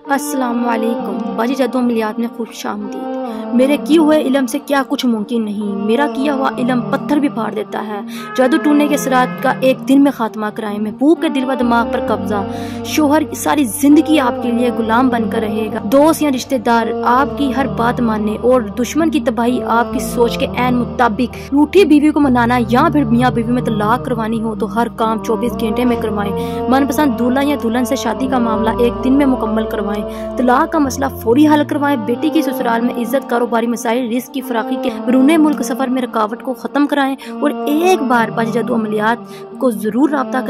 अस्सलामुअलैकुम बाजी जद्दोमलियात में खुश आमदीद। मेरे किए हुए इल्म से क्या कुछ मुमकिन नहीं, मेरा किया हुआ इल्म पत्थर भी फाड़ देता है। जादू टूटने के सरात का एक दिन में खात्मा कराए, महबूब के दिल व दिमाग पर कब्जा। शोहर सारी जिंदगी आपके लिए गुलाम बनकर रहेगा। दोस्त या रिश्तेदार आपकी हर बात माने और दुश्मन की तबाही आपकी सोच के ऐन मुताबिक। रूठी बीवी को मनाना या फिर मियाँ बीवी में तलाक करवानी हो तो हर काम 24 घंटे में करवाएं। मनपसंद दूल्हा या दुल्हन से शादी का मामला एक दिन में मुकम्मल करवाएं। तलाक का मसला फौरी हल करवाएं। बेटी की ससुराल में इज्जत, कारोबारी मसाइल, रिस्क की फराकी के बैरून मुल्क सफर में रुकावट को खत्म कराएं। और एक बार बाजी जादू अमलियात को जरूर राब्ता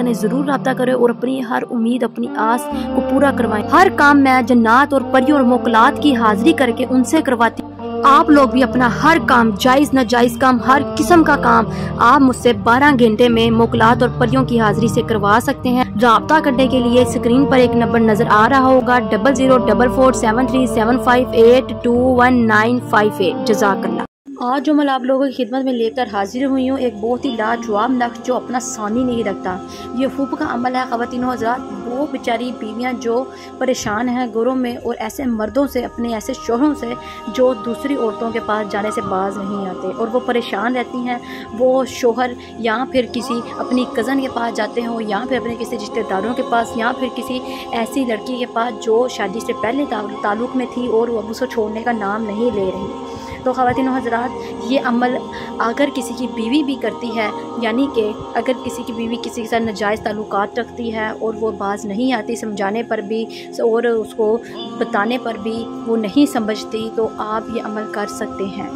करें और अपनी हर उम्मीद, अपनी आस को पूरा करवाएं। हर काम मैं जन्नात और परियों और मोकलात की हाजिरी करके उनसे करवाती। आप लोग भी अपना हर काम, जायज नाजायज काम, हर किस्म का काम आप मुझसे 12 घंटे में मोकलात और परियों की हाजिरी से करवा सकते हैं। राब्ता करने के लिए स्क्रीन पर एक नंबर नजर आ रहा होगा 00447375821958। जज़ाकल्लाह। आज जो मैं आप लोगों की खिदमत में लेकर हाजिर हुई हूँ एक बहुत ही लाजवाब नक्श जो अपना सानी नहीं रखता। ये हुब का अमल है ख़वातीनो हज़रात। वो बेचारी बीवियाँ जो परेशान हैं घरों में और ऐसे मर्दों से, अपने ऐसे शोहरों से जो दूसरी औरतों के पास जाने से बाज नहीं आते और वो परेशान रहती हैं। वो शोहर या फिर किसी अपनी कज़न के पास जाते हों या फिर अपने किसी रिश्तेदारों के पास या फिर किसी ऐसी लड़की के पास जो शादी से पहले ताल्लुक़ में थी और वो अब उसको छोड़ने का नाम नहीं ले रही। तो ख़वातीनो हज़रात, ये अमल अगर किसी की बीवी भी करती है, यानी कि अगर किसी की बीवी किसी के साथ नाजायज़ ताल्लुकात रखती है और वो बाज नहीं आती, समझाने पर भी और उसको बताने पर भी वो नहीं समझती, तो आप ये अमल कर सकते हैं।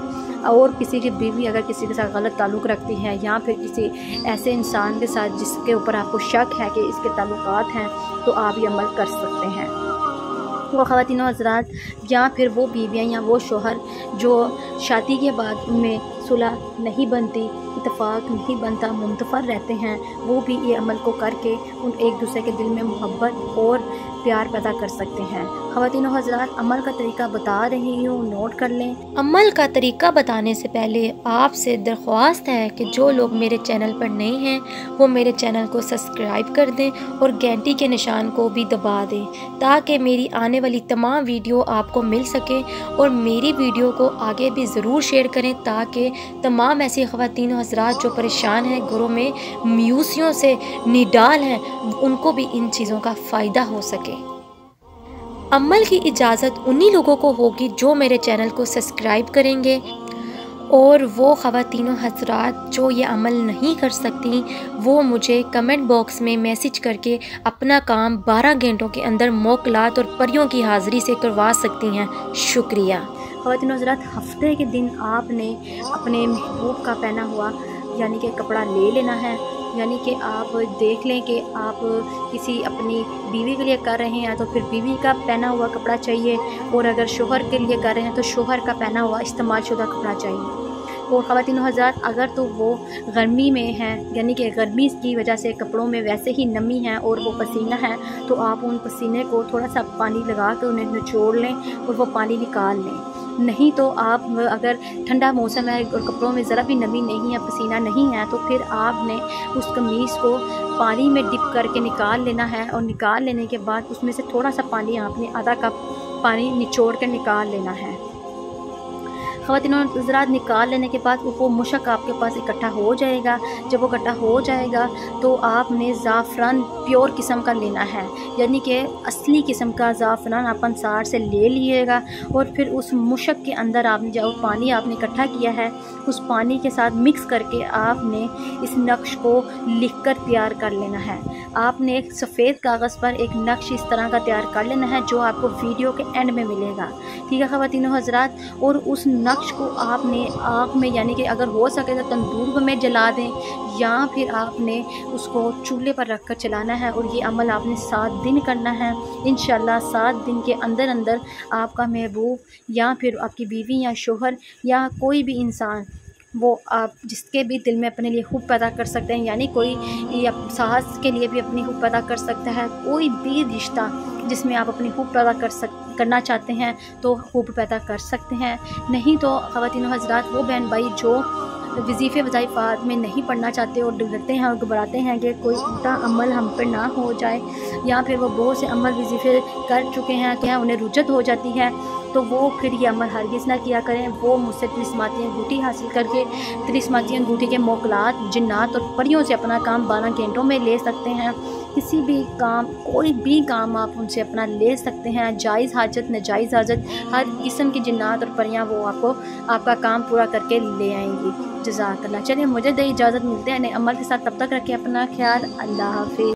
और किसी की बीवी अगर किसी के साथ गलत ताल्लुक़ रखती है या फिर किसी ऐसे इंसान के साथ जिसके ऊपर आपको शक है कि इसके ताल्लुकात हैं, तो आप ये अमल कर सकते हैं। वो ख़वातीनो हज़रात या फिर वो बीवियाँ या वो शोहर जो शादी के बाद उनमें सुलह नहीं बनती, इत्तेफाक नहीं बनता, मुंतफर रहते हैं, वो भी ये अमल को करके उन एक दूसरे के दिल में मोहब्बत और प्यार पैदा कर सकते हैं। ख़वातीनो हज़रात, अमल का तरीका बता रही हूँ, नोट कर लें। अमल का तरीका बताने से पहले आपसे दरख्वास्त है कि जो लोग मेरे चैनल पर नए हैं वो मेरे चैनल को सब्सक्राइब कर दें और घंटी के निशान को भी दबा दें ताकि मेरी आने वाली तमाम वीडियो आपको मिल सके। और मेरी वीडियो को आगे भी ज़रूर शेयर करें ताकि तमाम ऐसी ख़वातीन हज़रात जो परेशान हैं, घरों में म्यूसियों से निडाल हैं, उनको भी इन चीज़ों का फ़ायदा हो सके। अमल की इजाज़त उन्हीं लोगों को होगी जो मेरे चैनल को सब्सक्राइब करेंगे। और वो ख़वातीनो हज़रात जो ये अमल नहीं कर सकती वो मुझे कमेंट बॉक्स में मैसेज करके अपना काम 12 घंटों के अंदर मोकलात और परियों की हाज़िरी से करवा सकती हैं। शुक्रिया। ख़वातीनो हज़रात, हफ्ते के दिन आपने अपने महबूब का पहना हुआ यानी कि कपड़ा ले लेना है। यानी कि आप देख लें कि आप किसी अपनी बीवी के लिए कर रहे हैं तो फिर बीवी का पहना हुआ कपड़ा चाहिए, और अगर शोहर के लिए कर रहे हैं तो शोहर का पहना हुआ इस्तेमाल शुदा कपड़ा चाहिए। और ख़वातीनो हज़रात, अगर तो वो गर्मी में हैं, यानी कि गर्मी की वजह से कपड़ों में वैसे ही नमी है और वो पसीना है, तो आप उन पसीने को थोड़ा सा पानी लगा कर उन्हें निचोड़ लें और वो पानी निकाल लें। नहीं तो आप अगर ठंडा मौसम है और कपड़ों में ज़रा भी नमी नहीं है, पसीना नहीं है, तो फिर आपने उस कमीज़ को पानी में डिप करके निकाल लेना है। और निकाल लेने के बाद उसमें से थोड़ा सा पानी, आपने आधा कप पानी निचोड़ कर निकाल लेना है। ख़वातीनो हज़रात, निकाल लेने के बाद वो मुशक आपके पास इकट्ठा हो जाएगा। जब वो इकट्ठा हो जाएगा तो आपने ज़ाफ़रान प्योर किस्म का लेना है, यानी कि असली किस्म का ज़ाफ़रान आप अंसार से ले लीजिएगा। और फिर उस मुशक के अंदर आपने जो पानी आपने इकट्ठा किया है उस पानी के साथ मिक्स करके आपने इस नक्श को लिख कर तैयार कर लेना है। आपने एक सफ़ेद कागज़ पर एक नक्श इस तरह का तैयार कर लेना है जो आपको वीडियो के एंड में मिलेगा। ठीक है ख़वातीनो हज़रात, और उस नक्श को आपने आग में, यानी कि अगर हो सके तो तंदूर में जला दें या फिर आपने उसको चूल्हे पर रख कर चलाना है। और ये अमल आपने 7 दिन करना है। इंशाल्लाह 7 दिन के अंदर अंदर आपका महबूब या फिर आपकी बीवी या शोहर या कोई भी इंसान, वो आप जिसके भी दिल में अपने लिए हुब पैदा कर सकते हैं, यानी कोई साहस के लिए भी अपनी हुब पैदा कर सकता है। कोई भी रिश्ता जिसमें आप अपनी हुब पैदा करना चाहते हैं तो हुब पैदा कर सकते हैं। नहीं तो ख़वातीनो हज़रात, वो बहन भाई जो वजीफ़े वज़ाइफ़ात में नहीं पढ़ना चाहते और डरते हैं और घबराते हैं कि कोई उल्टा अमल हम पर ना हो जाए, या फिर वो बहुत से अमल वजीफ़े कर चुके हैं कि उन्हें रुजत हो जाती है, तो वो फिर ये अमल हरगिज़ ना किया करें। वो मुझसे तिलिस्माती अंगूठी हासिल करके तिलिस्माती अंगूठी के मोकलात जिन्नात और परियों से अपना काम 12 घंटों में ले सकते हैं। किसी भी काम, कोई भी काम आप उनसे अपना ले सकते हैं। जायज़ हाजत, नाजायज़ हाजत, हर किस्म की जिन्नात और परियां वो आपको आपका काम पूरा करके ले आएंगी। जज़ाकल्लाह। चलिए मुझे दे इजाज़त, मिलते हैं नए अमल के साथ, तब तक रखें अपना ख्याल। अल्लाह हाफ़िज़।